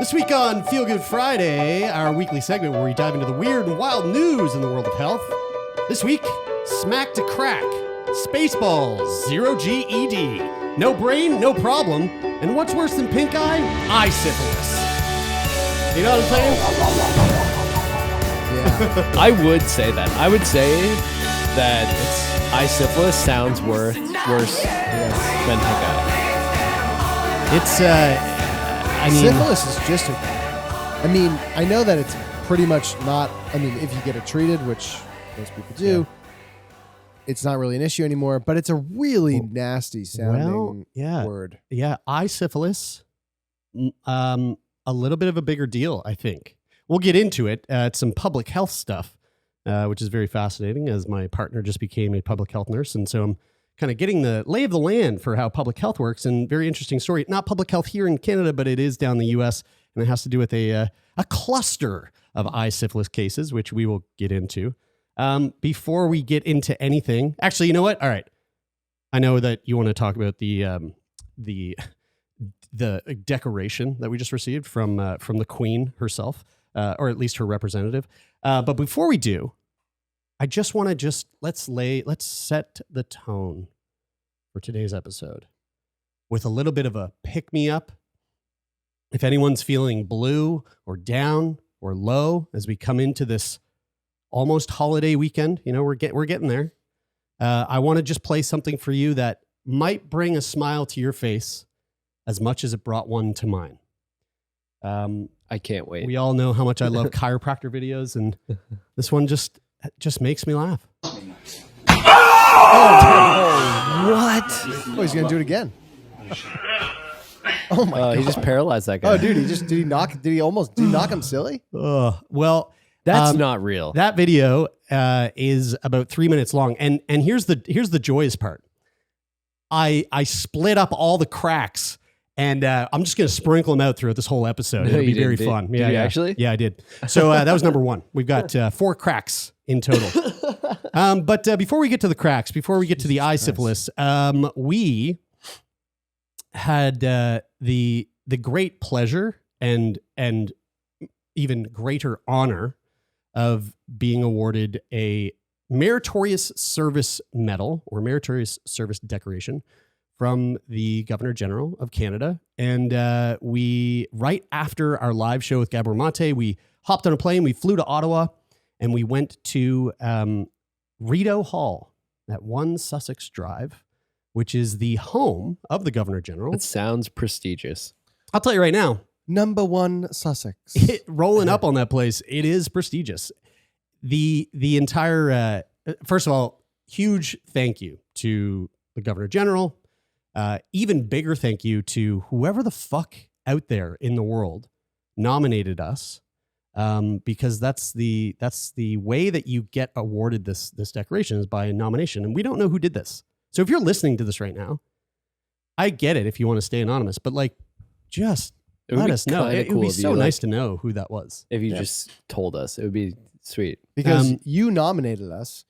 This week on Feel Good Friday, our weekly segment where we dive into the weird and wild news in the world of health. This week, smack to crack, Spaceballs, 0G ED, no brain, no problem, and what's worse than pink eye syphilis. You know what I'm saying? Yeah. I would say that. I would say that eye syphilis sounds worse than pink eye. It's, syphilis is just I know that it's pretty much not, if you get it treated, which most people do, it's not really an issue anymore, but it's a really nasty sounding word. Yeah, eye syphilis, a little bit of a bigger deal, I think. We'll get into it. It's some public health stuff, which is very fascinating, as my partner just became a public health nurse, and so I'm kind of getting the lay of the land for how public health works. And very interesting story. Not public health here in Canada, but it is down in the U.S., and it has to do with a cluster of eye syphilis cases, which we will get into. Before we get into anything, actually, you know what? All right. I know that you want to talk about the decoration that we just received from the Queen herself, or at least her representative. But before we do, I just want to let's set the tone for today's episode with a little bit of a pick-me-up. If anyone's feeling blue or down or low as we come into this almost holiday weekend, we're getting there. I want to just play something for you that might bring a smile to your face as much as it brought one to mine. I can't wait. We all know how much I love chiropractor videos, and this one just makes me laugh. What? Oh, he's gonna do it again. Oh my god! He just paralyzed that guy. Oh, dude, did he knock him silly? Well, that's not real. That video is about 3 minutes long, and here's the joyous part. I split up all the cracks, and I'm just going to sprinkle them out throughout this whole episode. It'll be very fun. Did you actually? Yeah, I did. So that was number one. We've got 4 cracks in total. But before we get to the cracks, before we get to the eye syphilis, we had the great pleasure and even greater honor of being awarded a Meritorious Service Medal or Meritorious Service Decoration from the Governor General of Canada. And we, right after our live show with Gabor Mate, we hopped on a plane, we flew to Ottawa, and we went to Rideau Hall at 1 Sussex Drive, which is the home of the Governor General. It sounds prestigious. I'll tell you right now. Number 1 Sussex. Rolling up on that place, it is prestigious. The entire, first of all, huge thank you to the Governor General. Even bigger thank you to whoever the fuck out there in the world nominated us, because that's the way that you get awarded this decoration is by nomination, and we don't know who did this. So if you're listening to this right now, I get it if you want to stay anonymous, but just let us know. It would be so nice to know who that was. If you just told us, it would be sweet. Because you nominated us,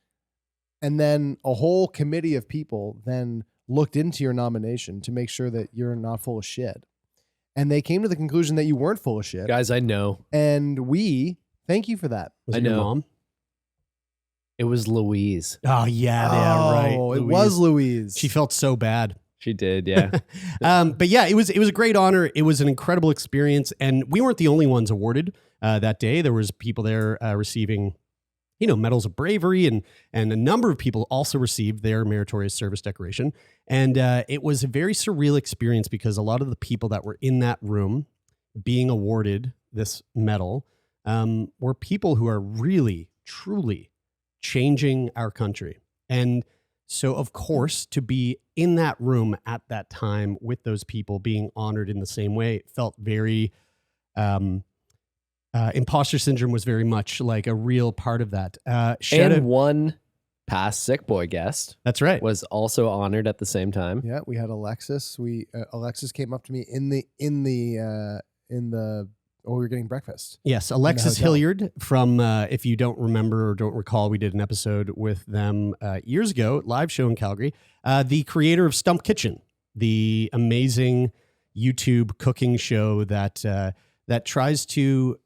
and then a whole committee of people then looked into your nomination to make sure that you're not full of shit. And they came to the conclusion that you weren't full of shit. Guys, I know. And we thank you for that. Was it your mom? It was Louise. Oh, yeah, right. Oh, it was Louise. She felt so bad. She did, yeah. But yeah, it was a great honor. It was an incredible experience, and we weren't the only ones awarded that day. There was people there receiving, medals of bravery, and a number of people also received their Meritorious Service Decoration. And it was a very surreal experience because a lot of the people that were in that room being awarded this medal were people who are really, truly changing our country. And so, of course, to be in that room at that time with those people being honored in the same way felt very, imposter syndrome was very much like a real part of that. One past Sick Boy guest. That's right. Was also honored at the same time. Yeah, we had Alexis. Alexis came up to me in the we were getting breakfast. Yes, Alexis Hilliard from, if you don't remember or don't recall, we did an episode with them years ago, live show in Calgary. The creator of Stump Kitchen, the amazing YouTube cooking show that that tries to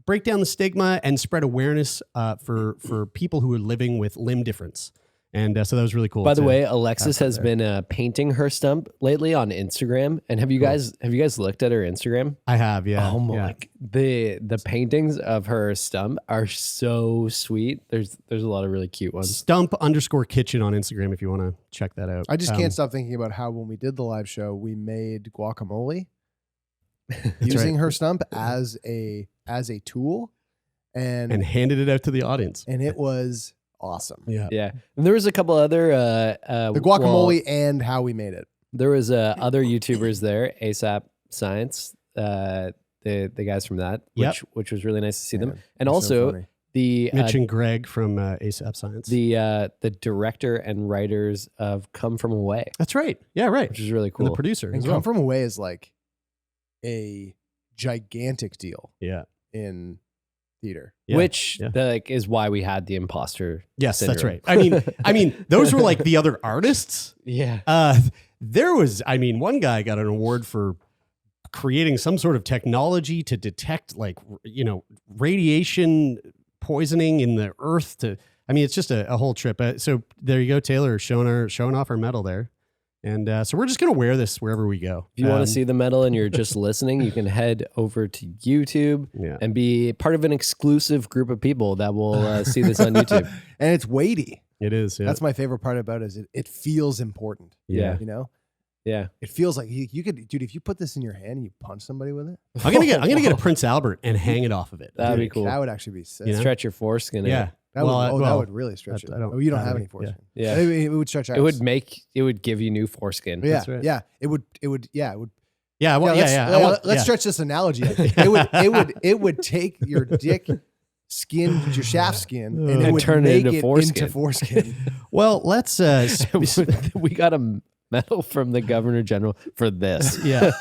break down the stigma and spread awareness for people who are living with limb difference. And so that was really cool. By the way, Alexis has been painting her stump lately on Instagram. And have you guys looked at her Instagram? I have, yeah. Oh my! The paintings of her stump are so sweet. There's a lot of really cute ones. Stump_kitchen on Instagram if you want to check that out. I just can't stop thinking about how when we did the live show, we made guacamole using her stump as a tool and handed it out to the audience. And it was awesome. Yeah. And there was a couple other the guacamole and how we made it. There was other YouTubers there, ASAP Science, the guys from that, which was really nice to see them. And also so the Mitch and Greg from ASAP Science. The director and writers of Come From Away. That's right. Yeah, right. Which is really cool. And the producer. And Come From Away is like a gigantic deal. Yeah. In theater. Yeah. Which is why we had the imposter. Yes, syndrome. that's right. I mean, those were like the other artists. Yeah. There was, one guy got an award for creating some sort of technology to detect radiation poisoning in the earth it's just a whole trip. So there you go, Taylor, showing off our medal there. And so we're just going to wear this wherever we go. If you want to see the medal and you're just listening, you can head over to YouTube and be part of an exclusive group of people that will see this on YouTube. And it's weighty. It is. Yeah. That's my favorite part about it is it feels important. Yeah. You know? Yeah. It feels like you could, dude, if you put this in your hand and you punch somebody with it. I'm going to get a Prince Albert and hang it off of it. That'd be cool. That would actually be sick. Stretch your foreskin. Yeah. That would really stretch it. You don't have any foreskin. Yeah. It would stretch out. It would give you new foreskin. Yeah. That's right. Yeah. It would. Let's stretch this analogy. It would take your dick skin, your shaft skin, and it would turn make it into foreskin. Well, let's. We got a medal from the Governor General for this. Yeah.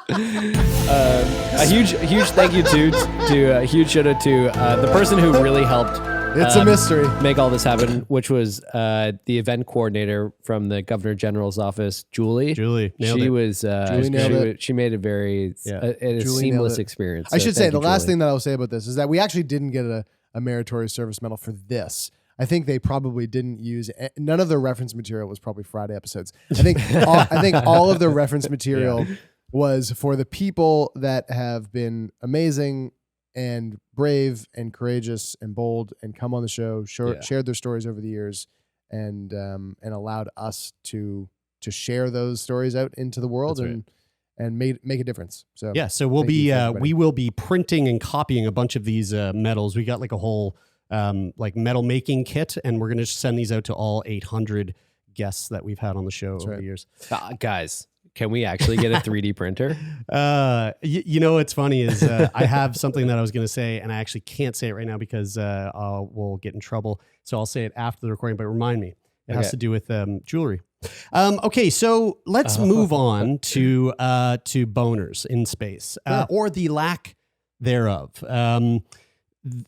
A huge thank you to a huge shout out to the person who really helped. It's a mystery. Make all this happen, which was the event coordinator from the Governor General's office, Julie. Nailed it. She made it very a seamless experience. I should say the last thing that I'll say about this is that we actually didn't get a meritorious service medal for this. I think they probably didn't use none of their reference material was probably Friday episodes. I think all of their reference material was for the people that have been amazing and brave and courageous and bold and come on the show, shared their stories over the years, and allowed us to share those stories out into the world and make a difference. So so we will be printing and copying a bunch of these medals. We got like a whole medal making kit, and we're gonna send these out to all 800 guests that we've had on the show over the years. Guys, can we actually get a 3D printer? What's funny is I have something that I was going to say, and I actually can't say it right now because we'll get in trouble. So I'll say it after the recording, but remind me. It has to do with jewelry. Okay, so let's move on to boners in space, or the lack thereof.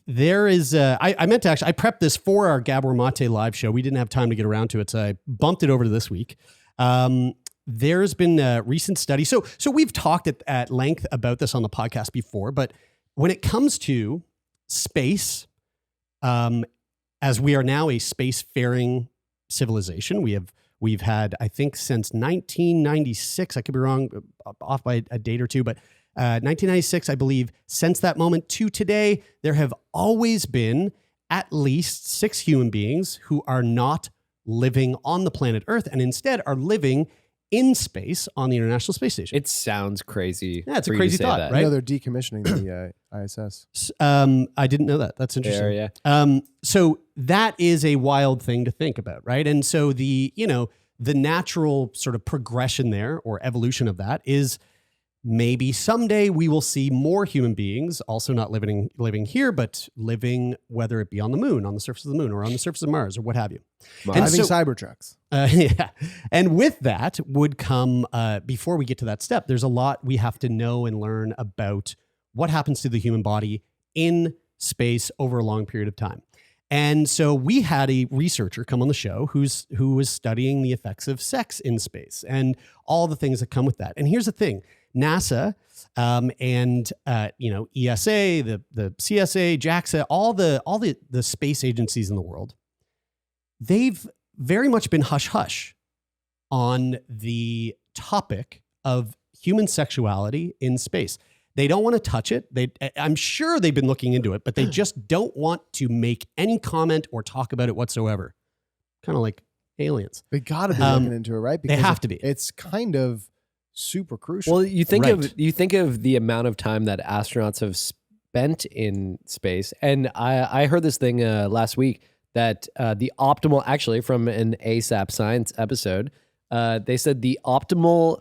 There is, I meant to actually, I prepped this for our Gabor Mate live show. We didn't have time to get around to it, so I bumped it over to this week. There's been a recent study. So we've talked at length about this on the podcast before, but when it comes to space, as we are now a spacefaring civilization, we've had, I think since 1996, I could be wrong, off by a date or two, but 1996, I believe, since that moment to today, there have always been at least 6 human beings who are not living on the planet Earth and instead are living in space on the International Space Station. It sounds crazy. Yeah, it's a crazy thought, right? They're decommissioning the ISS. I didn't know that. That's interesting. So that is a wild thing to think about, right? And so the natural sort of progression there, or evolution of that, is maybe someday we will see more human beings also not living here, but living, whether it be on the moon, on the surface of the moon, or on the surface of Mars, or what have you. Driving Cybertrucks. And with that would come, before we get to that step, there's a lot we have to know and learn about what happens to the human body in space over a long period of time. And so we had a researcher come on the show who was studying the effects of sex in space and all the things that come with that. And here's the thing. NASA and ESA, the CSA, JAXA, all the space agencies in the world, they've very much been hush hush on the topic of human sexuality in space. They don't want to touch it. I'm sure they've been looking into it, but they just don't want to make any comment or talk about it whatsoever. Kind of like aliens. They got to be looking into it, right? They have to be. It's kind of super crucial. Well, you think of the amount of time that astronauts have spent in space, and I heard this thing last week that the optimal, actually from an ASAP Science episode, they said the optimal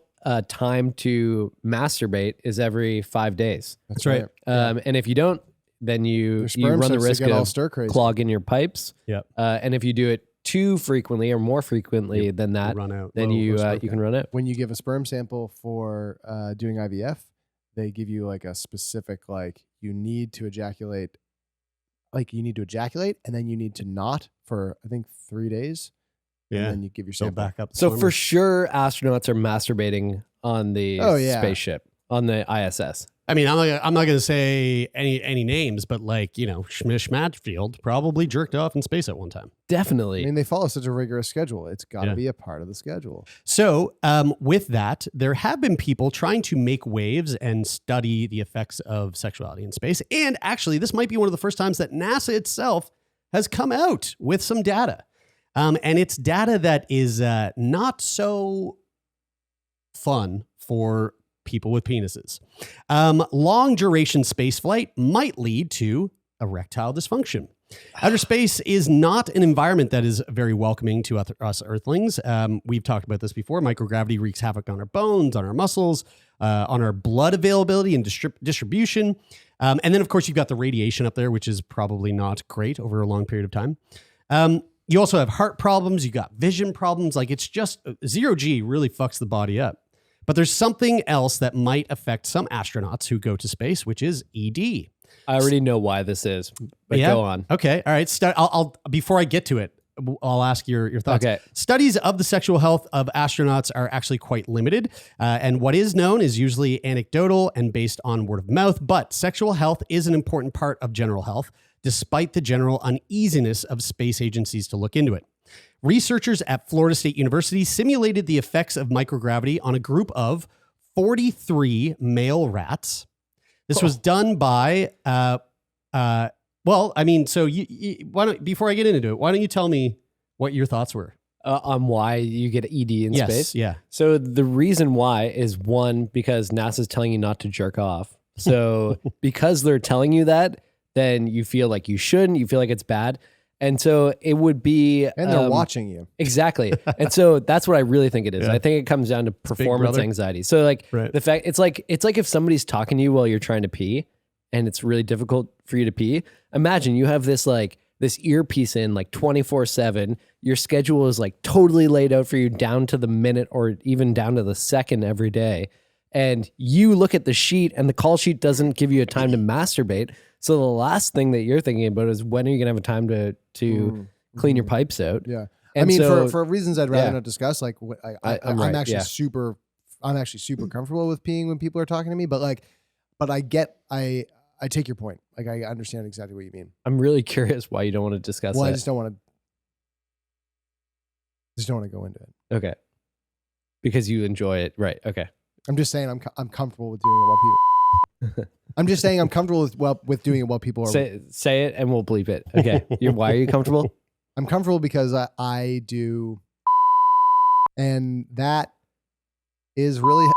time to masturbate is every 5 days. That's right. And if you don't, then you run the risk of clogging your pipes. Yep. And if you do it too frequently or more frequently than that, run out. then you can run out. When you give a sperm sample for doing IVF, they give you like a specific, like you need to ejaculate, and then you need to not for, I think, 3 days. Yeah. And then you give your sample back up. So for sure, astronauts are masturbating on the spaceship, on the ISS. I mean, I'm not going to say any names, but like, Schmish Matfield probably jerked off in space at one time. Definitely. I mean, they follow such a rigorous schedule. It's got to be a part of the schedule. So with that, there have been people trying to make waves and study the effects of sexuality in space. And actually, this might be one of the first times that NASA itself has come out with some data. And it's data that is not so fun for people with penises. Long duration space flight might lead to erectile dysfunction. Outer space is not an environment that is very welcoming to us Earthlings. We've talked about this before. Microgravity wreaks havoc on our bones, on our muscles, on our blood availability and distribution. And then, of course, you've got the radiation up there, which is probably not great over a long period of time. You also have heart problems. You got vision problems. Like it's just zero G really fucks the body up. But there's something else that might affect some astronauts who go to space, which is ED. I already know why this is, but go on. Okay. All right. I'll before I get to it, I'll ask your thoughts. Okay. Studies of the sexual health of astronauts are actually quite limited. And what is known is usually anecdotal and based on word of mouth. But sexual health is an important part of general health, despite the general uneasiness of space agencies to look into it. Researchers at Florida State University simulated the effects of microgravity on a group of 43 male rats. This was done by, why don't, before I get into it, why don't you tell me what your thoughts were? On why you get ED in space? Yeah. So the reason why is one, because NASA's telling you not to jerk off. So because they're telling you that, then you feel like you shouldn't, you feel like it's bad. And so it would be... And they're watching you. Exactly. And so that's what I really think it is. Yeah. I think it comes down to performance anxiety. So like the fact, it's like if somebody's talking to you while you're trying to pee and it's really difficult for you to pee. Imagine you have this earpiece in like 24/7. Your schedule is like totally laid out for you down to the minute or even down to the second every day. And you look at the sheet and the call sheet doesn't give you a time to masturbate. So the last thing that you're thinking about is when are you going to have a time to clean your pipes out? Yeah. And I mean, so, for reasons I'd rather not discuss, like I'm actually super comfortable with peeing when people are talking to me, but I take your point. Like I understand exactly what you mean. I'm really curious why you don't want to discuss that. I just don't want to go into it. Okay. Because you enjoy it. Right. Okay. I'm just saying I'm comfortable with doing it while people I'm just saying I'm comfortable with doing it while people are... Say it and we'll bleep it. Okay. Why are you comfortable? I'm comfortable because I do... And that is really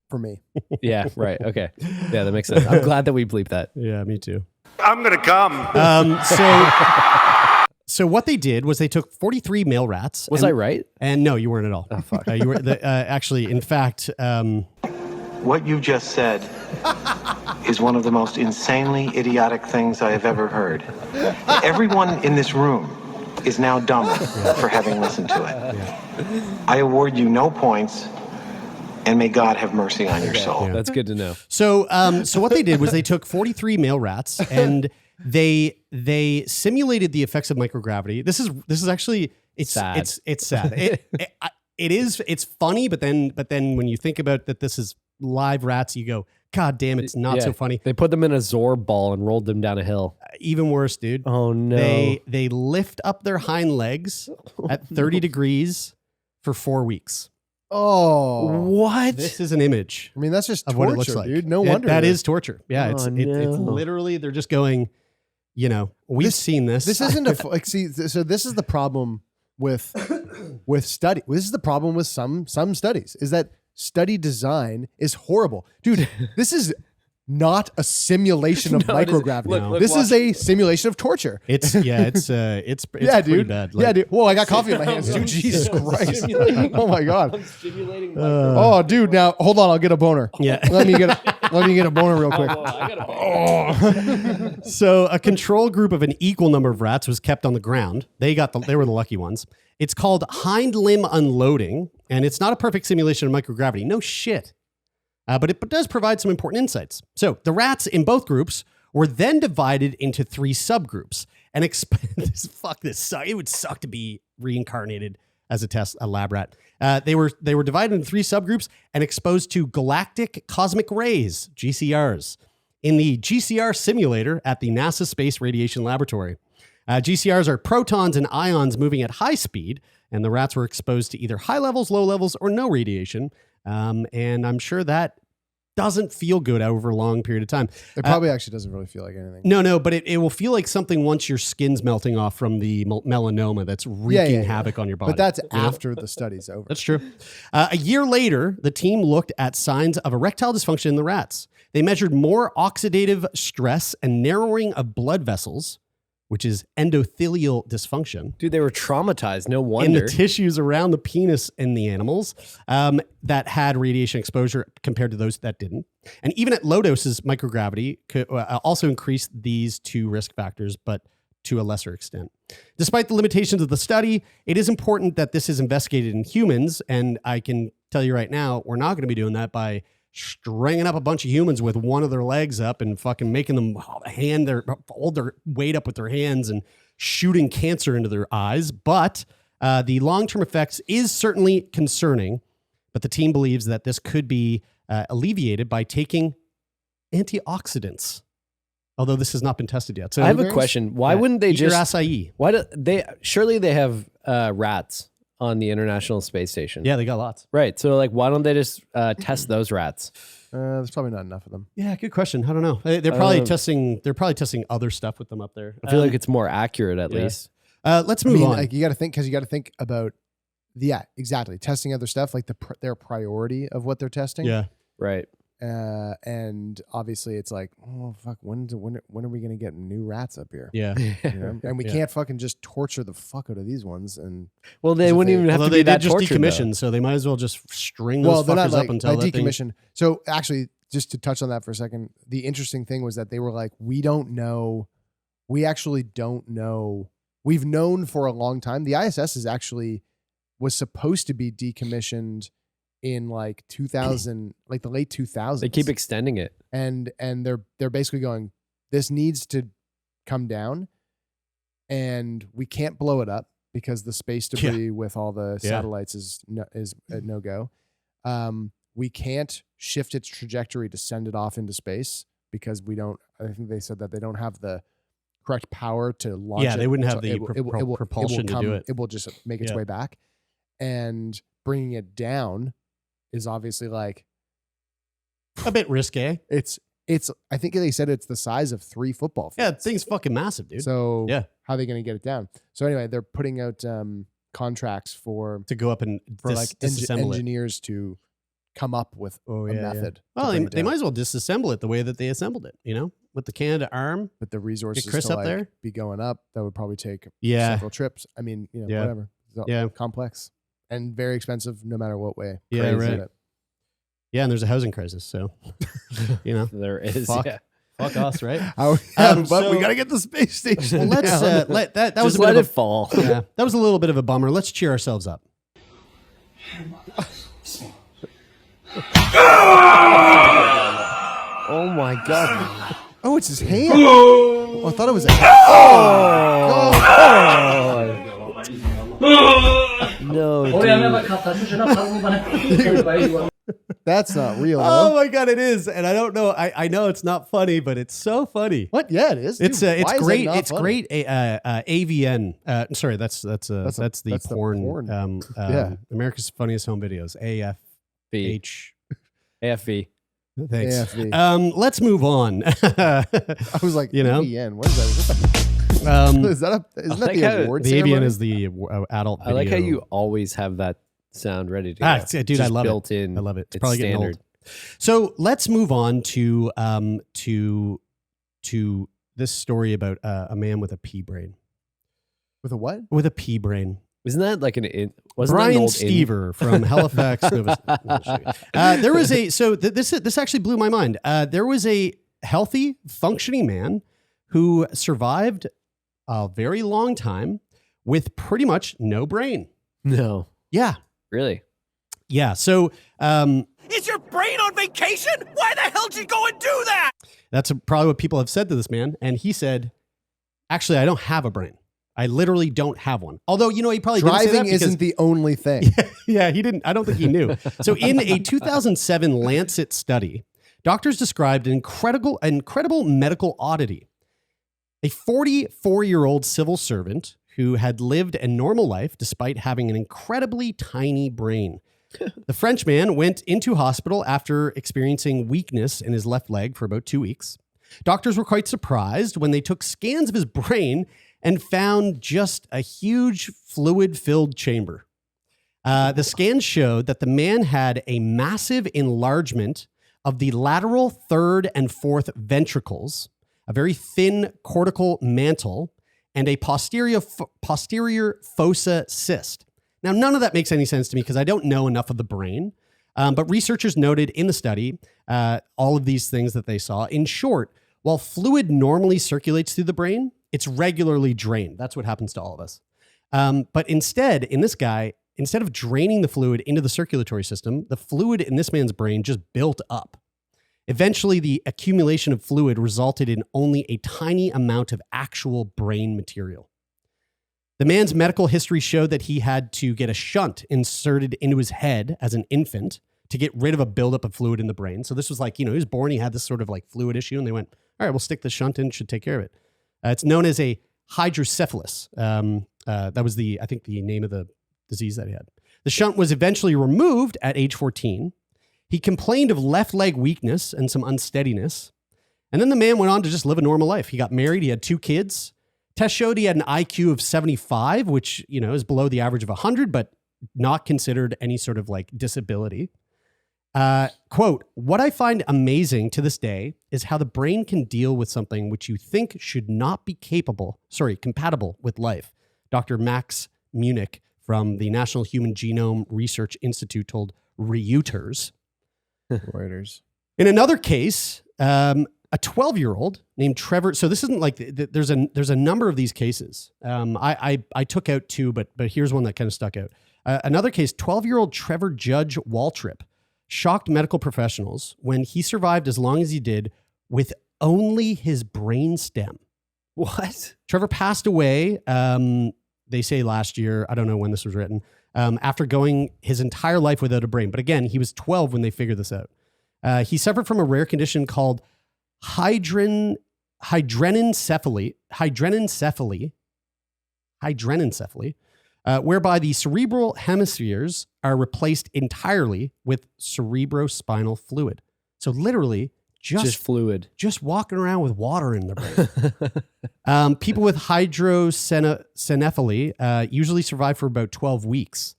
for me. Yeah, right. Okay. Yeah, that makes sense. I'm glad that we bleeped that. Yeah, me too. I'm going to come. So what they did was they took 43 male rats. Was I right? And no, you weren't at all. Oh, fuck. You were actually, in fact... What you just said is one of the most insanely idiotic things I have ever heard. Everyone in this room is now dumber for having listened to it. Yeah. I award you no points, and may God have mercy on your soul. Yeah. That's good to know. So what they did was they took 43 male rats and they simulated the effects of microgravity. This is actually sad. It's sad. It's funny, but then when you think about that, this is live rats, you go, God damn, it's not so funny. They put them in a Zorb ball and rolled them down a hill. Even worse, dude. Oh no. They lift up their hind legs at 30 degrees for 4 weeks. Oh, what? This is an image. I mean, that's just of torture, what it looks like. dude. No wonder that is torture. Yeah, Oh, it's literally they're just going. We've seen this. This isn't so this is the problem with study. This is the problem with some studies is that study design is horrible, dude. This is not a simulation of microgravity. Look, this watch. is a simulation of torture. It's yeah, pretty dude. bad. Yeah, dude. Whoa, I got coffee in my hands, dude. Jesus Christ. Oh my God. I'm stimulating Oh, dude. Now hold on. I'll get a boner. Yeah. Let me get a boner real quick. So a control group of an equal number of rats was kept on the ground. They were the lucky ones. It's called hind limb unloading, and it's not a perfect simulation of microgravity. No shit. But it does provide some important insights. So the rats in both groups were then divided into 3 subgroups. And fuck this. It would suck to be reincarnated as a lab rat. They were divided into 3 subgroups and exposed to galactic cosmic rays, GCRs, in the GCR simulator at the NASA Space Radiation Laboratory. GCRs are protons and ions moving at high speed, and the rats were exposed to either high levels, low levels, or no radiation. And I'm sure that doesn't feel good over a long period of time. It probably actually doesn't really feel like anything. No, but it will feel like something once your skin's melting off from the melanoma that's wreaking havoc on your body. But that's after the study's over. That's true. A year later, the team looked at signs of erectile dysfunction in the rats. They measured more oxidative stress and narrowing of blood vessels, which is endothelial dysfunction. Dude, they were traumatized. No In wonder. the tissues around the penis in the animals that had radiation exposure compared to those that didn't. And even at low doses, microgravity could also increase these 2 risk factors, but to a lesser extent. Despite the limitations of the study, it is important that this is investigated in humans. And I can tell you right now, we're not going to be doing that by stringing up a bunch of humans with one of their legs up and fucking making them hold their weight up with their hands and shooting cancer into their eyes. But the long-term effects is certainly concerning. But the team believes that this could be alleviated by taking antioxidants. Although this has not been tested yet. So I have a question. Why wouldn't they eat your just acai? Why do they? Surely they have rats on the International Space Station. Yeah, they got lots. Right. So like, why don't they just test those rats? There's probably not enough of them. Yeah, good question. I don't know. They're probably testing. They're probably testing other stuff with them up there. I feel like it's more accurate at least. Let's move on. Like you got to think about exactly testing other stuff, like their priority of what they're testing. Yeah. Right. And obviously it's like, oh fuck, when are we gonna get new rats up here? Yeah. You know? And we can't fucking just torture the fuck out of these ones. And well, they wouldn't even have to be they that did just tortured, decommission, so they might as well just string those they're not fuckers up until that decommission. So actually, just to touch on that for a second, the interesting thing was that they were like, we actually don't know. We've known for a long time. The ISS was supposed to be decommissioned in like 2000, like the late 2000s. They keep extending it. And they're basically going, this needs to come down and we can't blow it up because the space debris with all the satellites is a no-go. We can't shift its trajectory to send it off into space because I think they said that they don't have the correct power to launch it. Yeah, they wouldn't have the propulsion to do it. It will just make its way back. And bringing it down is obviously like a bit risque. It's I think they said it's the size of 3 football fields. Yeah, the thing's fucking massive, dude. So how are they going to get it down? So anyway, they're putting out contracts to go up and disassemble engineers to come up with a method. Well, they might as well disassemble it the way that they assembled it, with the Canada arm. But the resources Chris to up there? be going up, that would probably take several trips. I mean, whatever. It's complex and very expensive no matter what way. Yeah, right. Yeah, and there's a housing crisis, so there is. Fuck us, right? But we got to get the space station. Well, let's that was let it fall. Yeah, that was a little bit of a bummer. Let's cheer ourselves up. Oh my god! Oh, it's his hand. Oh, I thought it was a hand. No. That's not real. Oh though. my God, it is. And I don't know. I know it's not funny, but it's so funny. What? Yeah, it is. It's Dude, it's why is great. that not It's funny? great. Sorry, that's the porn. Yeah. America's Funniest Home Videos. AFH. AFV. Thanks. AFV. Let's move on. I was like, you know? AVN. What is that? Is that isn't that like the how award The ceremony? AVN is the adult video. I like how you always have that sound ready to go. Dude, Just I love built it. in. I love it. It's It's probably standard. getting old. So let's move on to this story about a man with a pea brain. With a what? With a pea brain. Wasn't that like wasn't that an Brian old Stever from Halifax, Nova Scotia. There was this actually blew my mind. There was a healthy, functioning man who survived a very long time with pretty much no brain. No, Yeah. really? Yeah. So Is your brain on vacation? Why the hell did you go and do that? that's probably what people have said to this man. And he said, actually, I don't have a brain. I literally don't have one. Although, he probably didn't say that Driving because, isn't the only thing. yeah, he didn't. I don't think he knew. So in a 2007 Lancet study, doctors described an incredible medical oddity. A 44-year-old civil servant who had lived a normal life despite having an incredibly tiny brain. The Frenchman went into hospital after experiencing weakness in his left leg for about 2 weeks. Doctors were quite surprised when they took scans of his brain and found just a huge fluid-filled chamber. The scans showed that the man had a massive enlargement of the lateral third and fourth ventricles, a very thin cortical mantle, and a posterior fossa cyst. Now, none of that makes any sense to me because I don't know enough of the brain. But researchers noted in the study all of these things that they saw. In short, while fluid normally circulates through the brain, it's regularly drained. That's what happens to all of us. But instead, in this guy, instead of draining the fluid into the circulatory system, the fluid in this man's brain just built up. Eventually, the accumulation of fluid resulted in only a tiny amount of actual brain material. The man's medical history showed that he had to get a shunt inserted into his head as an infant to get rid of a buildup of fluid in the brain. So this was like, he was born, he had this sort of like fluid issue, and they went, all right, we'll stick the shunt in, should take care of it. It's known as a hydrocephalus. That was I think the name of the disease that he had. The shunt was eventually removed at age 14. He complained of left leg weakness and some unsteadiness. And then the man went on to just live a normal life. He got married. He had 2 kids. Tests showed he had an IQ of 75, which, is below the average of 100, but not considered any sort of like disability. Quote, what I find amazing to this day is how the brain can deal with something which you think should not be compatible with life. Dr. Max Munich from the National Human Genome Research Institute told Reuters. In another case, a 12-year-old named Trevor. So this isn't like there's a number of these cases. I took out 2, but here's one that kind of stuck out. Another case, 12-year-old Trevor Judge Waltrip shocked medical professionals when he survived as long as he did with only his brain stem. What? Trevor passed away, they say last year, I don't know when this was written, after going his entire life without a brain. But again, he was 12 when they figured this out. He suffered from a rare condition called hydranencephaly, whereby the cerebral hemispheres are replaced entirely with cerebrospinal fluid. So literally just fluid, just walking around with water in their brain. People with hydrocephaly usually survive for about 12 weeks.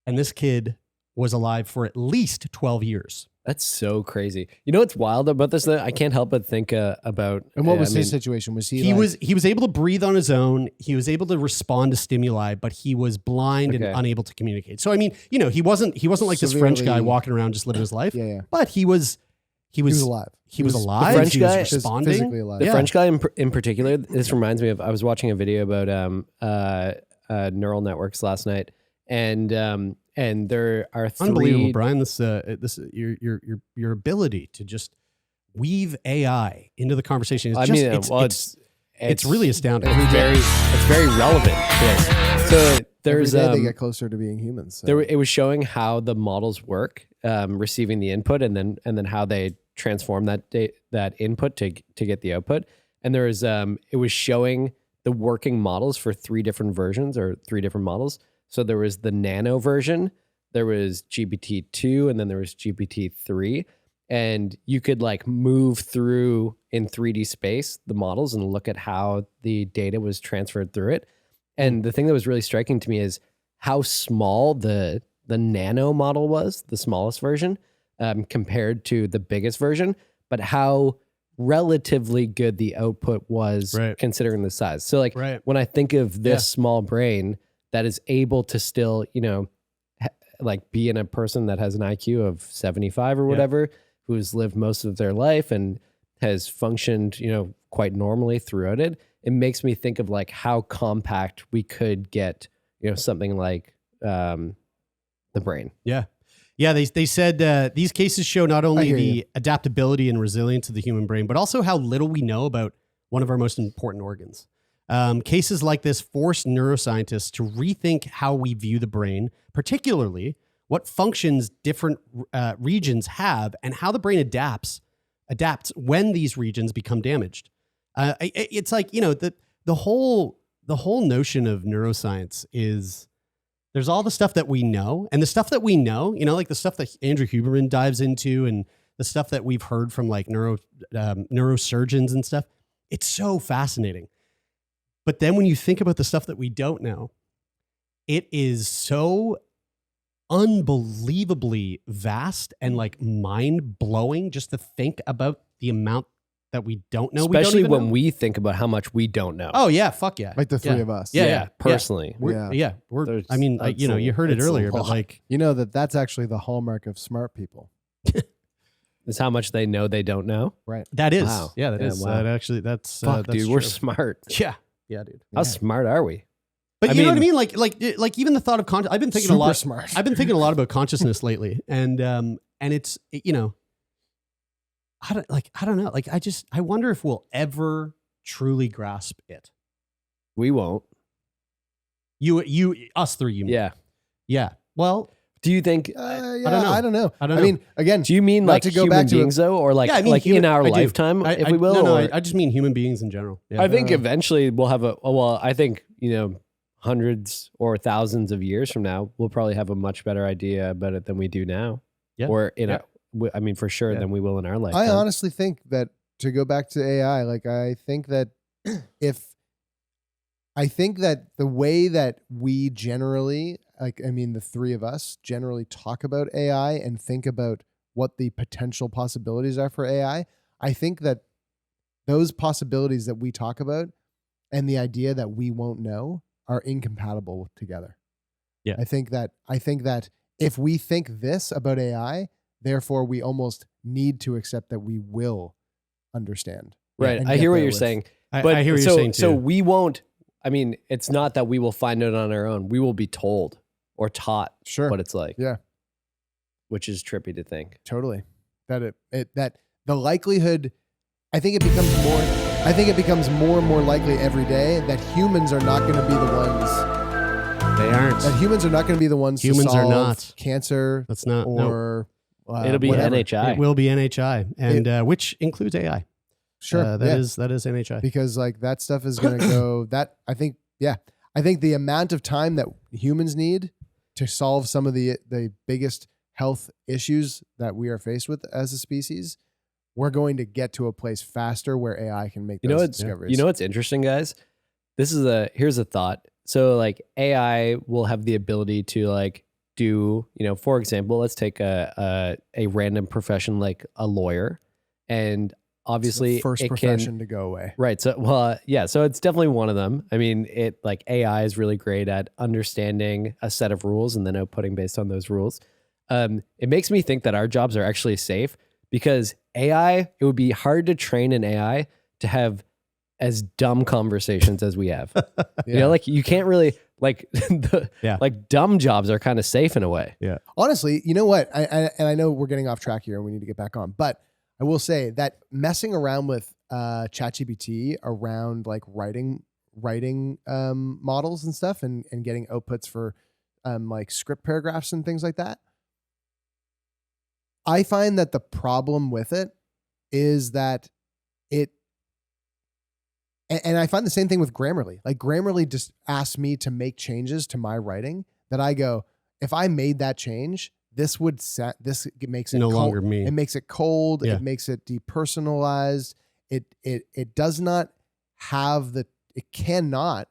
And this kid was alive for at least 12 years. That's so crazy. You know what's wild about this? I can't help but think about. And what was his situation? Was he was able to breathe on his own. He was able to respond to stimuli, but he was blind and unable to communicate. So I mean, he wasn't like this French guy walking around just living his life. Yeah. But he was alive. He was alive. The French he guy was responding. Physically alive. The French guy in particular. This reminds me of. I was watching a video about neural networks last night, and there are 3. Unbelievable, Brian. This your ability to just weave AI into the conversation is it's really astounding. It's very relevant. So there's every day they get closer to being humans. So. It was showing how the models work receiving the input and then how they transform that input to get the output. And there was it was showing the working models for 3 different versions or 3 different models. So there was the nano version, there was GPT-2, and then there was GPT-3. And you could like move through in 3D space the models and look at how the data was transferred through it. And the thing that was really striking to me is how small the nano model was, the smallest version, compared to the biggest version, but how relatively good the output was considering the size. So like when I think of this small brain that is able to still, like be in a person that has an IQ of 75 or whatever, who's lived most of their life and has functioned, quite normally throughout it, it makes me think of like how compact we could get, something like the brain. Yeah. Yeah, they said these cases show not only the adaptability and resilience of the human brain, but also how little we know about one of our most important organs. Cases like this force neuroscientists to rethink how we view the brain, particularly what functions different regions have and how the brain adapts when these regions become damaged. It's like, the whole notion of neuroscience is there's all the stuff that we know, and the stuff that we know, like the stuff that Andrew Huberman dives into and the stuff that we've heard from like neurosurgeons and stuff. It's so fascinating. But then when you think about the stuff that we don't know, it is so unbelievably vast and like mind blowing just to think about the amount that we don't know. Especially when we think about how much we don't know. Oh yeah, fuck yeah. Like the 3 of us. Yeah, personally. You heard it earlier, but like, that's actually the hallmark of smart people. Is how much they know they don't know. Right. That is. Wow. Yeah, that is. Wow. That's fuck, that's dude, true. we're smart. Yeah. Yeah, dude. How smart are we? But you know what I mean? Like even the thought of I've been thinking a lot. Smart. I've been thinking a lot about consciousness lately, and it's I don't know. Like I wonder if we'll ever truly grasp it. We won't. Us 3. You mean? Yeah. Yeah. Well, do you think? I don't know. I mean, again, do you mean like to go human back to beings though, or like in our lifetime, if we will? No, I just mean human beings in general. Yeah. I think eventually we'll have I think hundreds or thousands of years from now, we'll probably have a much better idea about it than we do now. Yeah. Or for sure than we will in our lifetime. I honestly think that, to go back to AI, like I think that the way that we generally, the 3 of us generally talk about AI and think about what the potential possibilities are for AI, I think that those possibilities that we talk about and the idea that we won't know are incompatible together. Yeah. I think that if we think this about AI, therefore we almost need to accept that we will understand. Right. I hear what you're saying. But I hear what you're saying too. So we won't, it's not that we will find it on our own. We will be told or taught what it's like. Yeah. Which is trippy to think. Totally. That the likelihood, I think it becomes more and more likely every day that humans are not going to be the ones. They aren't. That humans are not going to be the ones humans to solve are not. cancer. That's not. Or it'll be whatever. NHI. It will be NHI, and which includes AI. Sure. That is NHI. Because like that stuff is going to go, I think the amount of time that humans need to solve some of the biggest health issues that we are faced with as a species, we're going to get to a place faster where AI can make those discoveries. You know what's interesting, guys? Here's a thought. So like AI will have the ability to like do, for example, let's take a random profession like a lawyer, and obviously it's the first profession to go away. Right. So, so it's definitely one of them. AI is really great at understanding a set of rules and then outputting based on those rules. It makes me think that our jobs are actually safe, because it would be hard to train an AI to have as dumb conversations as we have. You can't really like dumb jobs are kind of safe in a way. Yeah. Honestly, you know what? I know we're getting off track here and we need to get back on, but I will say that messing around with ChatGPT around like writing models and stuff and getting outputs for like script paragraphs and things like that, I find that the problem with it is that and I find the same thing with Grammarly. Like Grammarly just asks me to make changes to my writing that I go, if I made that change, this makes it no cold. Longer me. It makes it cold. Yeah. It makes it depersonalized. It does not have it cannot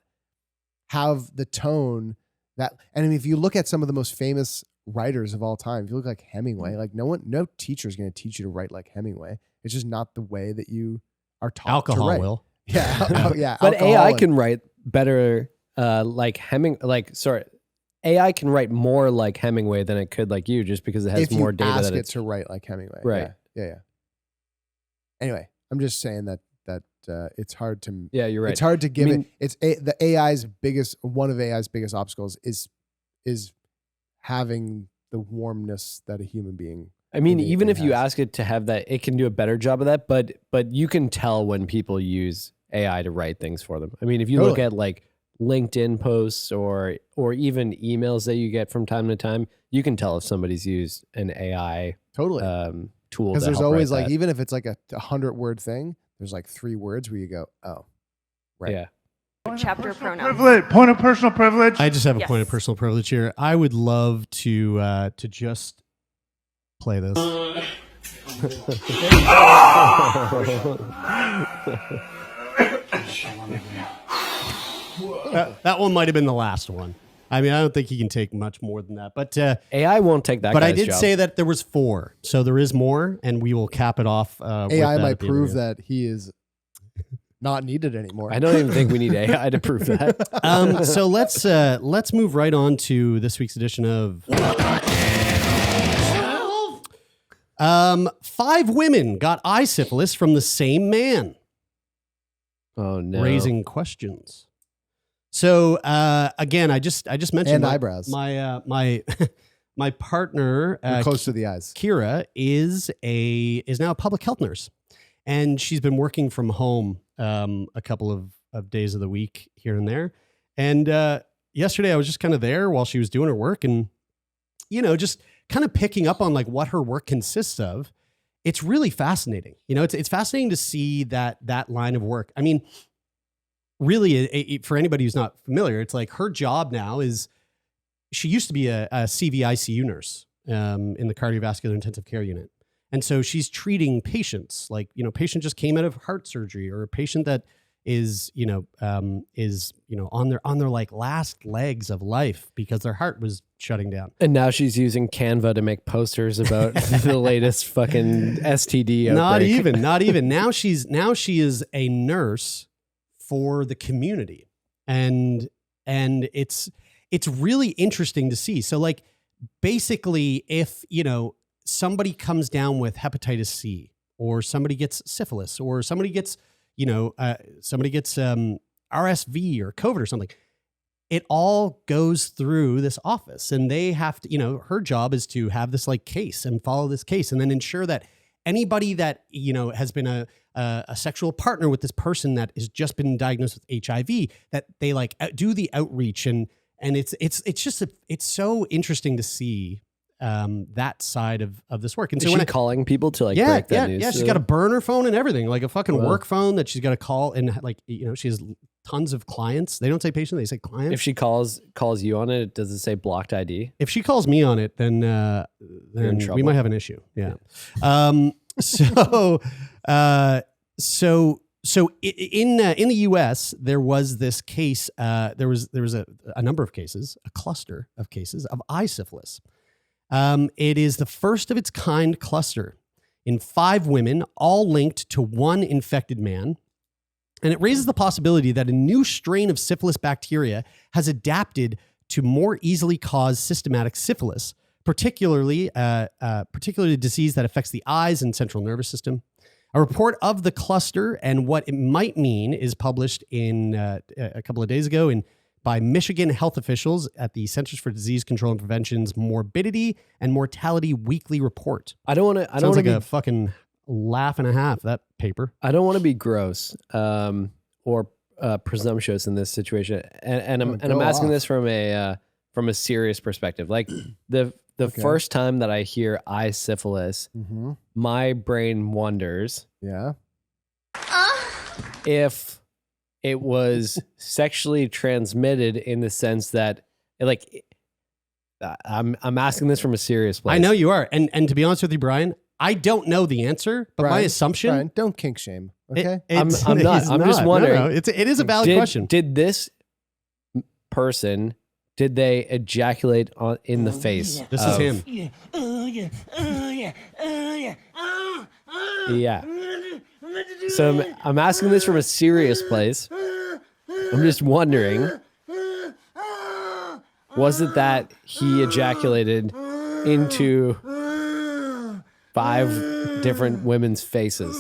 have the tone that, and I mean, if you look at some of the most famous writers of all time, if you look like Hemingway, like no teacher is going to teach you to write like Hemingway. It's just not the way that you are taught Alcohol to write. will. Yeah. Yeah. But alcohol AI and- can write better, AI can write more like Hemingway than it could like you, just because it has if you more data ask that it it's to write like Hemingway. Right. Yeah. Anyway, I'm just saying that it's hard to. Yeah, you're right. It's hard to give it. It's one of AI's biggest obstacles is having the warmness that a human being. I mean, even if you has. ask it to have that, it can do a better job of that. But you can tell when people use AI to write things for them. I mean, if you look at like LinkedIn posts or even emails that you get from time to time, you can tell if somebody's used an AI Totally. Tool. Because to there's help always write like, that. even if it's like a 100-word thing, there's like 3 words where you go, oh, right. Yeah. Chapter pronoun. Privilege, point of personal privilege. I just have a Yes. point of personal privilege here. I would love to just play this. That one might have been the last one. I mean, I don't think he can take much more than that. But AI won't take that. But I guy's did job. say that there was 4, so there is more, and we will cap it off. with AI that might at the prove end. that he is not needed anymore. I don't even think we need AI to prove that. So let's move right on to this week's edition of 5 women got eye syphilis from the same man, Oh no. raising questions. So again, I just mentioned And my- eyebrows. My my partner You're close to the eyes. Kira is now a public health nurse, and she's been working from home a couple of days of the week here and there. And yesterday I was just kind of there while she was doing her work, and just kind of picking up on like what her work consists of. It's really fascinating. It's fascinating to see that line of work. I mean, really, for anybody who's not familiar, it's like her job now is, she used to be a CVICU nurse in the cardiovascular intensive care unit. And so she's treating patients like, patient just came out of heart surgery, or a patient that is on their like last legs of life because their heart was shutting down. And now she's using Canva to make posters about the latest fucking STD outbreak. Not even. Now she is a nurse for the community. And it's really interesting to see. So like basically if, somebody comes down with hepatitis C, or somebody gets syphilis, or somebody gets RSV or COVID or something, it all goes through this office, and they have to, her job is to have this like case and follow this case, and then ensure that anybody that, has been a sexual partner with this person that has just been diagnosed with HIV, that they like do the outreach, and it's so interesting to see that side of this work. And Is so she calling people to like break that news? Yeah, to she's them? got a burner phone and everything, like a fucking Wow. work phone that she's got to call, and like, she has tons of clients. They don't say patient, they say clients. If she calls you on it, does it say blocked ID? If she calls me on it, then in we trouble. might have an issue. Yeah. So in the U.S. there was this case. There was a number of cases, a cluster of cases of eye syphilis. It is the first of its kind cluster in 5 women, all linked to one infected man. And it raises the possibility that a new strain of syphilis bacteria has adapted to more easily cause systematic syphilis, particularly a disease that affects the eyes and central nervous system. A report of the cluster and what it might mean is published in a couple of days ago by Michigan health officials at the Centers for Disease Control and Prevention's Morbidity and Mortality Weekly Report. I don't want to. Sounds like a fucking laugh and a half, that paper. I don't want to be gross or presumptuous in this situation, and I'm asking this from a serious perspective. Like the the first time that I hear eye syphilis, my brain wonders if it was sexually transmitted in the sense that, like, I'm asking this from a serious place. I know you are, and to be honest with you, Brian, I don't know the answer, but my assumption. Brian, don't kink shame. Okay, I'm not. I'm just wondering. No, it is a valid question. Did this person? Did they ejaculate in the face? This is him. Yeah. So I'm asking this from a serious place. I'm just wondering, was it that he ejaculated into 5 different women's faces?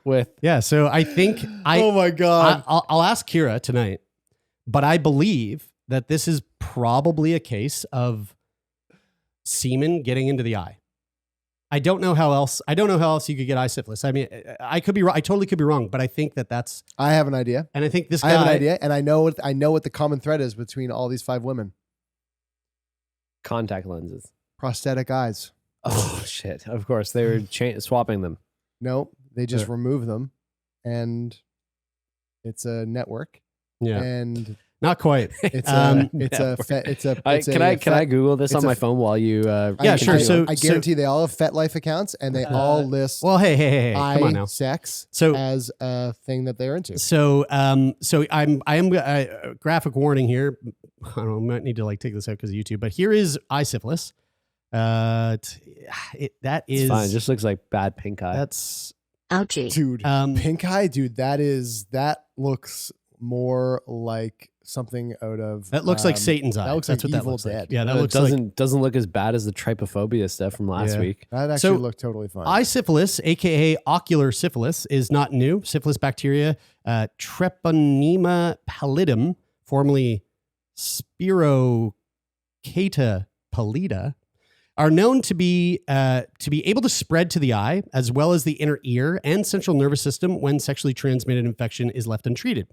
So I think oh my God. I'll ask Kira tonight, but I believe that this is probably a case of semen getting into the eye. I don't know how else you could get eye syphilis. I mean, I could be wrong. I totally could be wrong, but I think that's. I have an idea, and I think this guy. I have an idea, and I know what the common thread is between all these 5 women. Contact lenses, prosthetic eyes. Oh shit! Of course, they were swapping them. No, they just remove them, and it's a network. Yeah, and. Not quite. Can I Google this on my phone while you? Sure. I guarantee they all have FetLife accounts, and they all list. Well, hey, come on now. Sex so as a thing that they're into. So I am graphic warning here. I don't know. I might need to take this out because of YouTube. But here is eye syphilis. That is it's fine. It just looks like bad pink eye. That's ouchie, dude. Pink eye, dude. That looks more like something out of that looks like Satan's eye. That looks That's like what Evil that looks Dead. Like. Yeah, that doesn't look as bad as the trypophobia stuff from last week. That actually looked totally fine. Eye syphilis, aka ocular syphilis, is not new. Syphilis bacteria, Treponema pallidum, formerly Spirocata pallida, are known to be able to spread to the eye as well as the inner ear and central nervous system when sexually transmitted infection is left untreated.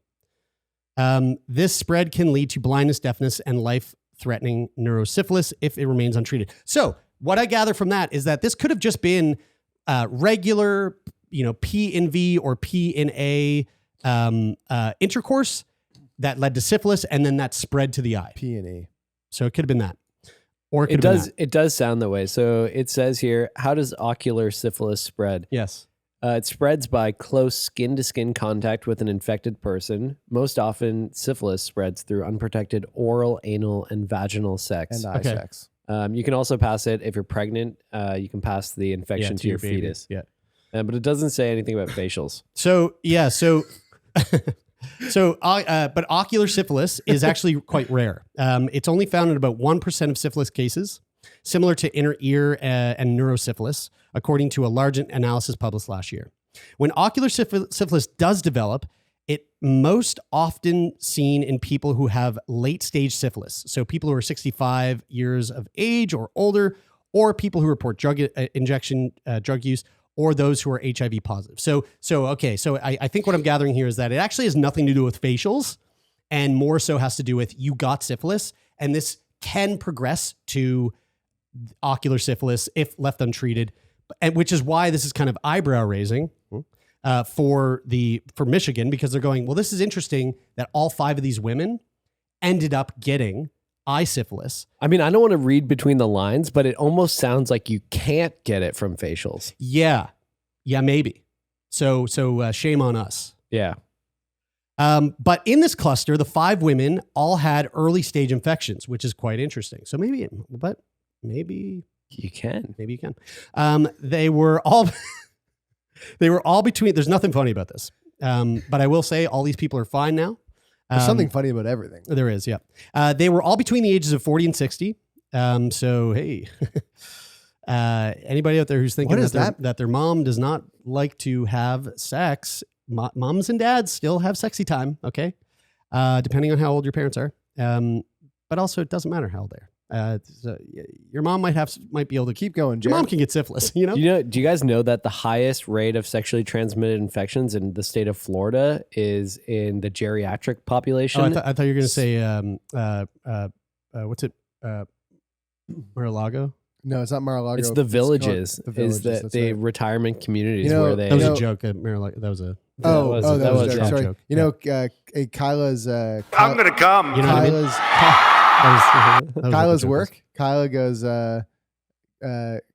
This spread can lead to blindness, deafness, and life-threatening neurosyphilis if it remains untreated. So what I gather from that is that this could have just been regular, P in V or P in A intercourse that led to syphilis, and then that spread to the eye. P and E. So it could have been that. Or it does sound that way. So it says here, how does ocular syphilis spread? Yes. It spreads by close skin-to-skin contact with an infected person. Most often, syphilis spreads through unprotected oral, anal, and vaginal sex. And eye sex. You can also pass it if you're pregnant. You can pass the infection to your fetus. Yeah. But it doesn't say anything about facials. But ocular syphilis is actually quite rare. It's only found in about 1% of syphilis cases, similar to inner ear and neurosyphilis, according to a large analysis published last year. When ocular syphilis does develop, it most often seen in people who have late stage syphilis. So people who are 65 years of age or older, or people who report drug use, or those who are HIV positive. So I think what I'm gathering here is that it actually has nothing to do with facials, and more so has to do with you got syphilis, and this can progress to ocular syphilis if left untreated, and which is why this is kind of eyebrow raising for Michigan, because they're going, well, this is interesting that all 5 of these women ended up getting eye syphilis. I mean, I don't want to read between the lines, but it almost sounds like you can't get it from facials. Yeah, maybe. So shame on us. Yeah. But in this cluster, the 5 women all had early stage infections, which is quite interesting. So maybe you can. Maybe you can. They were all between. There's nothing funny about this. But I will say all these people are fine now. There's something funny about everything. There is, yeah. They were all between the ages of 40 and 60. So, hey, anybody out there who's thinking that their mom does not like to have sex, moms and dads still have sexy time, okay? Depending on how old your parents are. But also, it doesn't matter how old they are. So your mom might be able to keep going. Your mom can get syphilis, you know? Do you guys know that the highest rate of sexually transmitted infections in the state of Florida is in the geriatric population? Oh, I thought you were going to say, what's it? Mar-a-Lago? No, it's not Mar-a-Lago. It's the villages. The villages, is that's the right. retirement communities You know, where they. That was a joke at Mar-a-Lago. That was a... that was a joke. Sorry. joke. You know, Kyla's... I'm gonna come. You know what I mean? Kyla's... That was Kyla's what the joke work. Kyla goes.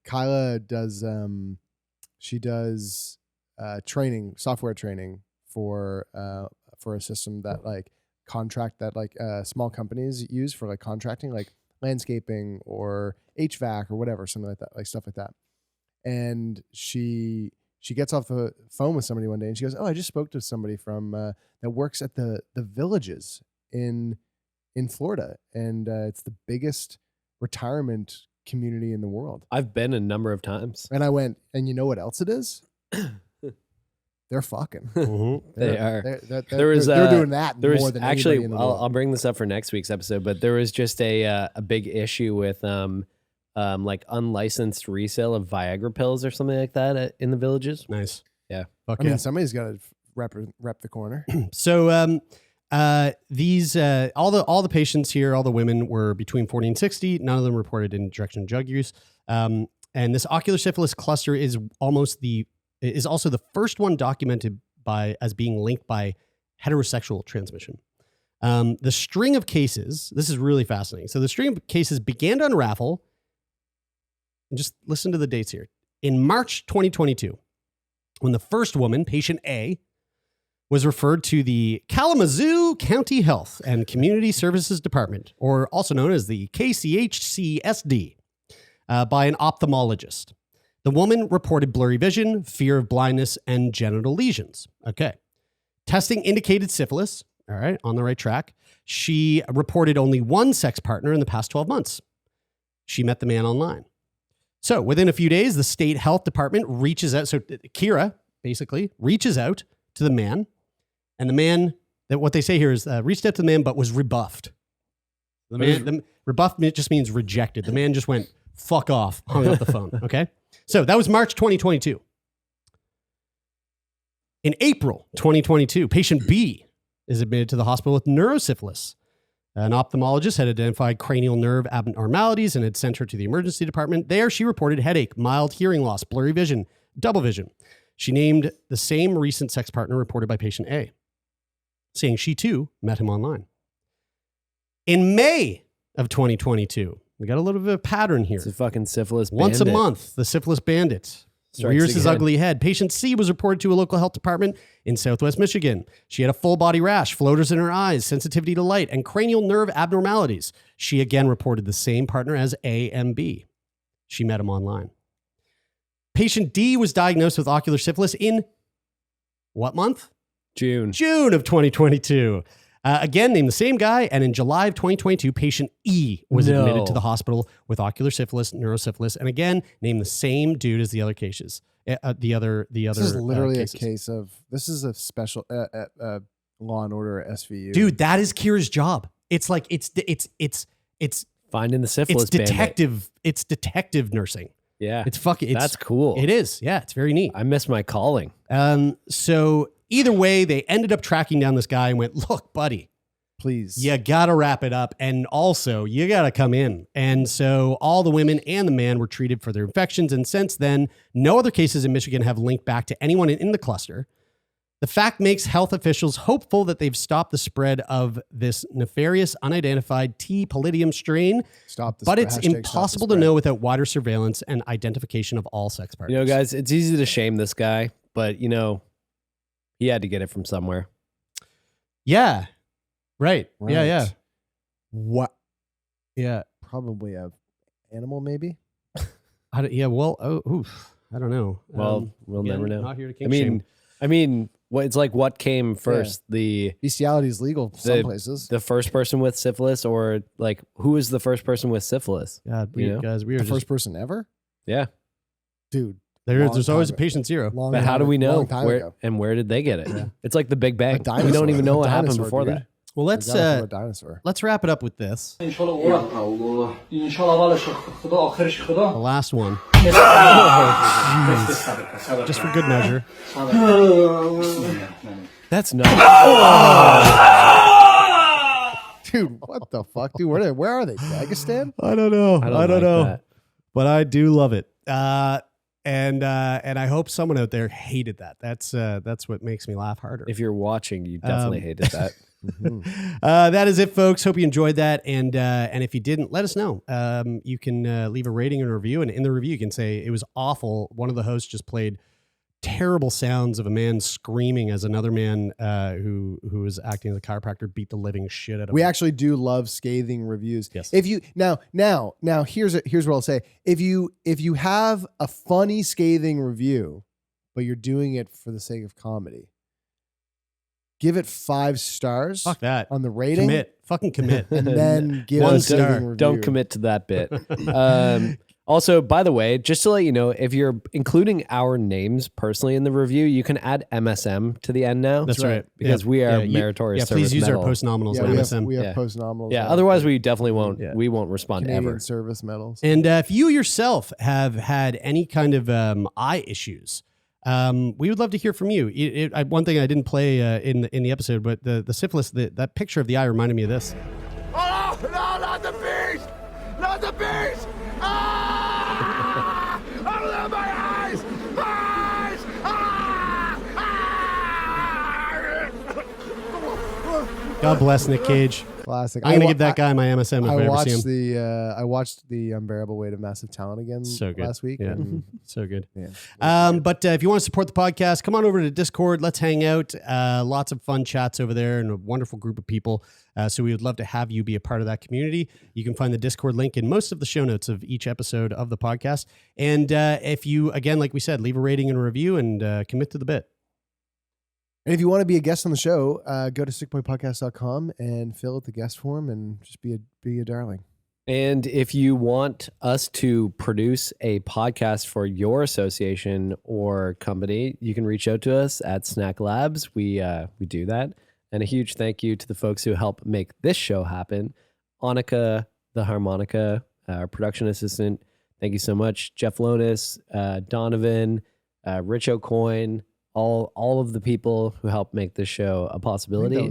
Kyla does. She does training, software training for a system that small companies use for like contracting, like landscaping or HVAC or whatever, something like that, like stuff like that. And she gets off the phone with somebody one day, and she goes, "Oh, I just spoke to somebody from that works at the villages in Florida, and it's the biggest retirement community in the world." I've been a number of times. And I went, and you know what else it is? They're fucking. They are. They're doing that there was more than actually. anybody in the world. I'll bring this up for next week's episode, but there was just a big issue with like unlicensed resale of Viagra pills or something like that in the villages. Nice. Yeah. Fuck I yeah. mean, somebody's got to rep the corner. So these all the patients here, all the women were between 40 and 60. None of them reported injection drug use. And this ocular syphilis cluster is also the first one documented as being linked by heterosexual transmission. The string of cases, this is really fascinating. So the string of cases began to unravel. And just listen to the dates here. In March 2022, when the first woman, patient A, was referred to the Kalamazoo County Health and Community Services Department, or also known as the KCHCSD, by an ophthalmologist. The woman reported blurry vision, fear of blindness, and genital lesions. Okay. Testing indicated syphilis. All right, on the right track. She reported only one sex partner in the past 12 months. She met the man online. So within a few days, the state health department reaches out. So Kira basically reaches out to the man, and the man, that what they say here is reached out to the man, but was rebuffed. Rebuffed just means rejected. The man just went, fuck off, hung up the phone. Okay. So that was March 2022. In April 2022, patient B is admitted to the hospital with neurosyphilis. An ophthalmologist had identified cranial nerve abnormalities and had sent her to the emergency department. There, she reported headache, mild hearing loss, blurry vision, double vision. She named the same recent sex partner reported by patient A, saying she too met him online. In May of 2022, we got a little bit of a pattern here. It's a fucking syphilis bandit. Once a month, the syphilis bandit rears his ugly head. Patient C was reported to a local health department in Southwest Michigan. She had a full body rash, floaters in her eyes, sensitivity to light, and cranial nerve abnormalities. She again reported the same partner as A and B. She met him online. Patient D was diagnosed with ocular syphilis in what month? June of 2022. Again, named the same guy. And in July of 2022, patient E was admitted to the hospital with ocular syphilis, neurosyphilis, and again, named the same dude as the other cases. This is literally a case of, this is a special Law and Order SVU. Dude, that is Kira's job. It's like, it's finding the syphilis bandit. It's detective nursing. Yeah. That's cool. It is. Yeah. It's very neat. I miss my calling. So either way, they ended up tracking down this guy and went, look, buddy, please, you got to wrap it up. And also you got to come in. And so all the women and the man were treated for their infections. And since then, no other cases in Michigan have linked back to anyone in the cluster. The fact makes health officials hopeful that they've stopped the spread of this nefarious, unidentified T. pallidum strain. But it's impossible to know without wider surveillance and identification of all sex partners. You know, guys, it's easy to shame this guy, but you know, he had to get it from somewhere. Yeah. Right. Yeah. What? Yeah. Probably a animal, maybe. I don't know. Well, we'll never know. Not here to kink shame. I mean, it's like what came first? The bestiality is legal some places. The first person with syphilis, or like who was the first person with syphilis? God, we are the first person ever. Yeah, dude. There's always a patient zero. But how do we know where did they get it? Yeah. It's like the Big Bang. We don't even know what happened before that. Well, let's wrap it up with this. The last one. Just for good measure. That's not. Dude, what the fuck, dude? Where are they? Dagestan? I don't know. I don't know. that. But I do love it. And I hope someone out there hated that. That's what makes me laugh harder. If you're watching, you definitely hated that. That is it, folks. Hope you enjoyed that. And if you didn't, let us know. You can leave a rating and a review. And in the review, you can say it was awful. One of the hosts just played terrible sounds of a man screaming as another man who was acting as a chiropractor beat the living shit out of We him. actually do love scathing reviews. Yes. If you now here's what I'll say. If you have a funny scathing review, but you're doing it for the sake of comedy, give it 5 stars. Fuck that. On the rating. Fucking commit. And then give One a scathing star. review. Don't commit to that bit. Also, by the way, just to let you know, if you're including our names personally in the review, you can add MSM to the end now. That's right. Because we are you- meritorious please service use medal. our post nominals Yeah, on we MSM. have Yeah. post nominals. Yeah, otherwise we definitely won't. Yeah. We won't respond Canadian ever. service medals. And if you yourself have had any kind of eye issues, we would love to hear from you. One thing I didn't play in the episode, but the syphilis, that picture of the eye reminded me of this. Oh, no, not the beast! Not the beast! Ah! Oh, my eyes! Eyes! Ah! Ah! God bless Nick Cage. Classic. I'm gonna give that guy my MSM if I ever see him. I watched the Unbearable Weight of Massive Talent again So good. last week. Yeah. And So good. yeah. But if you want to support the podcast, come on over to Discord. Let's hang out. Lots of fun chats over there and a wonderful group of people. So we would love to have you be a part of that community. You can find the Discord link in most of the show notes of each episode of the podcast. And if you, again, like we said, leave a rating and a review and commit to the bit. And if you want to be a guest on the show, go to sickboypodcast.com and fill out the guest form and just be a darling. And if you want us to produce a podcast for your association or company, you can reach out to us at Snack Labs. We do that. And a huge thank you to the folks who help make this show happen. Annika, the harmonica, our production assistant. Thank you so much. Jeff Lonis, Donovan, Rich O'Coin, all of the people who helped make this show a possibility. That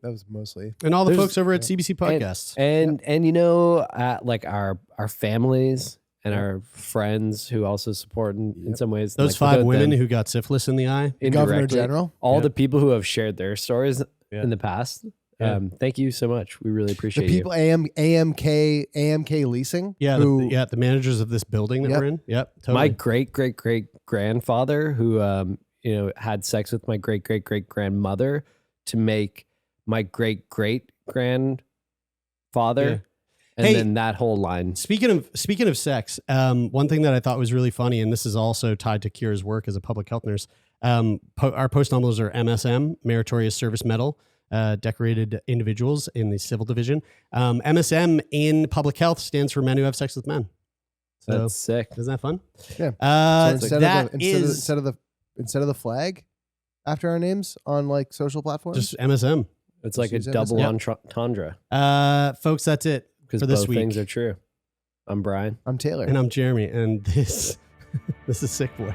was mostly. And all the folks over at CBC Podcasts. And you know, like our families and our friends who also support in some ways. Those like 5 women them, who got syphilis in the eye. Governor indirectly, General. all Yeah. the people who have shared their stories Yeah. in the past. Yeah. Thank you so much. We really The appreciate people AMK leasing. Yeah, who, the managers of this building that Yep. we're in. Yep, you. totally. My great grandfather who had sex with my great grandmother to make my great grandfather, Yeah. and Hey, then that whole line. Speaking of sex, one thing that I thought was really funny, and this is also tied to Kira's work as a public health nurse. Our post nominals are MSM, Meritorious Service Medal, decorated individuals in the civil division. MSM in public health stands for men who have sex with men. So That's sick. isn't that fun? Yeah. So instead of the flag after our names on like social platforms, just MSM. It's like a Use double MSM. entendre Folks, that's it because for this both week. things are true. I'm Brian. I'm Taylor. And I'm Jeremy, and this is Sick Boy.